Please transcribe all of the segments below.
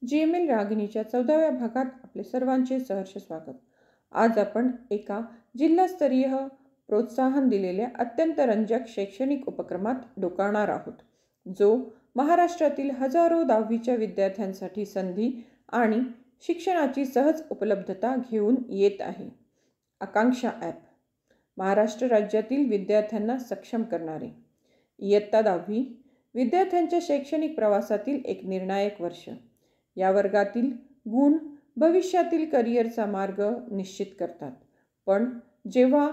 GML रागिणीच्या 14व्या भागात आपले सर्वांचे सहर्ष स्वागत। आज आपण एका जिल्हास्तरीय प्रोत्साहन दिलेल्या अत्यंत रंजक शैक्षणिक उपक्रमात डोकावणार आहोत, जो महाराष्ट्रातील हजारो 10वीच्या विद्यार्थ्यांसाठी संधी आणि शिक्षणाची सहज उपलब्धता घेऊन येत आहे। आकांक्षा ॲप महाराष्ट्र राज्यातील विद्यार्थ्यांना सक्षम करणारे। इयत्ता 10वी विद्यार्थ्यांच्या शैक्षणिक प्रवासातील एक निर्णायक वर्ष। या वर्गातील गुण भविष्यातील करिअरचा मार्ग निश्चित करतात, पण जेव्हा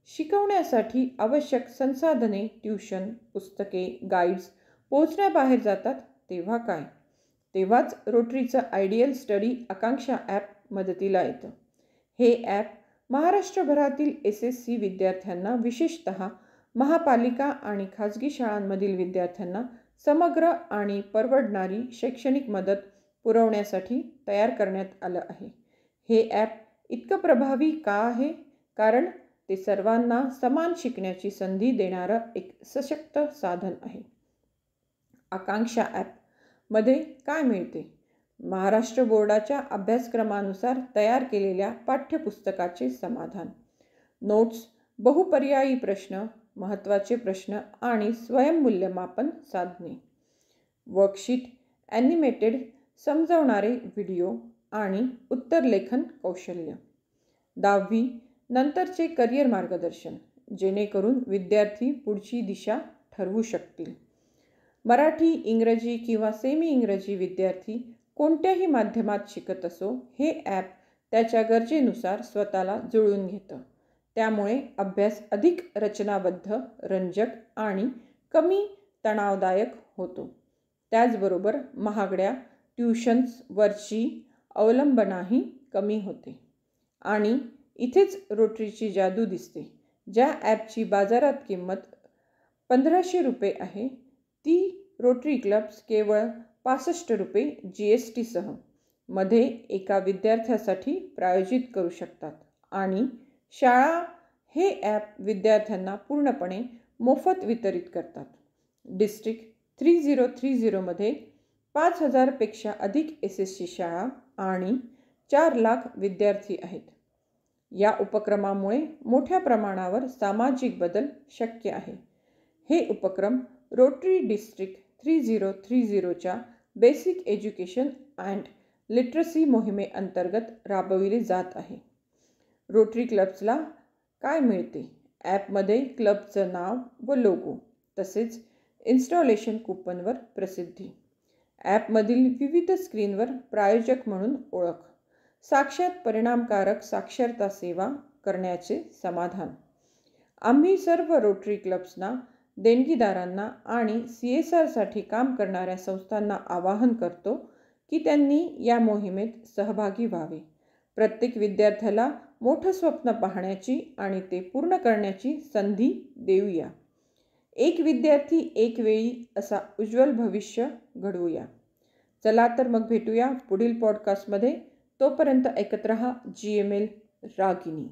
शिकवण्यासाठी आवश्यक संसाधने, ट्यूशन, पुस्तके, गाईड्स पोहोचण्याबाहेर जातात तेव्हा काय? तेव्हाच रोटरीचं आयडियल स्टडी आकांक्षा ॲप मदतीला येतं। हे ॲप महाराष्ट्रभरातील SSC विद्यार्थ्यांना, विशेषतः महापालिका आणि खाजगी शाळांमधील विद्यार्थ्यांना समग्र आणि परवडणारी शैक्षणिक मदत पुरवण्यासाठी तयार करण्यात आलं आहे। हे ॲप इतकं प्रभावी का आहे? कारण ते सर्वांना समान शिकण्याची संधी देणारं एक सशक्त साधन आहे। आकांक्षा ॲपमध्ये काय मिळते? महाराष्ट्र बोर्डाच्या अभ्यासक्रमानुसार तयार केलेल्या पाठ्यपुस्तकाचे समाधान, नोट्स, बहुपर्यायी प्रश्न, महत्त्वाचे प्रश्न आणि स्वयंमूल्यमापन साधने, वर्कशीट, ॲनिमेटेड समजवणारे व्हिडिओ आणि उत्तरलेखन कौशल्य। 10वी नंतरचे करिअर मार्गदर्शन, जेणेकरून विद्यार्थी पुढची दिशा ठरवू शकतील। मराठी, इंग्रजी किंवा सेमी इंग्रजी विद्यार्थी कोणत्याही माध्यमात शिकत असो, हे ॲप त्याच्या गरजेनुसार स्वतःला जुळवून घेतं। त्यामुळे अभ्यास अधिक रचनाबद्ध, रंजक आणि कमी तणावदायक होतो। त्याचबरोबर महागड्या ट्यूशन्सवरची अवलंबनाही कमी होते। आणि इथेच रोटरीची जादू दिसते। ज्या ॲपची बाजारात किंमत 1500 रुपये आहे, ती रोटरी क्लब्स केवळ 65 रुपये GST सह मध्ये एका विद्यार्थ्यासाठी प्रायोजित करू शकतात। आणि शाळा हे ॲप विद्यार्थ्यांना पूर्णपणे मोफत वितरित करतात। डिस्ट्रिक्ट 3030 मध्ये 5000 पेक्षा अधिक SSC शाळा आणि 4 लाख विद्यार्थी आहेत। या उपक्रमामुळे मोठ्या प्रमाणावर सामाजिक बदल शक्य आहे। हे उपक्रम रोटरी डिस्ट्रिक्ट 3030च्या बेसिक एज्युकेशन अँड लिटरसी मोहिमेअंतर्गत राबविले जात आहे। रोटरी क्लब्सला काय मिळते? ॲपमध्ये क्लबचं नाव व लोगो, तसेच इन्स्टॉलेशन कूपनवर प्रसिद्धी, ॲपमधील विविध स्क्रीनवर प्रायोजक म्हणून ओळख, साक्षात परिणामकारक साक्षरता सेवा करण्याचे समाधान। आम्ही सर्व रोटरी क्लब्सना, देणगीदारांना आणि CSRसाठी काम करणाऱ्या संस्थांना आवाहन करतो की त्यांनी या मोहिमेत सहभागी व्हावे। प्रत्येक विद्यार्थ्याला मोठं स्वप्न पाहण्याची आणि ते पूर्ण करण्याची संधी देऊया। एक विद्यार्थी एक वेळी असा उज्ज्वल भविष्य घडवूया। चला तर मग भेटूया पुढील पॉडकास्टमध्ये। तोपर्यंत ऐकत रहा GML रागिनी।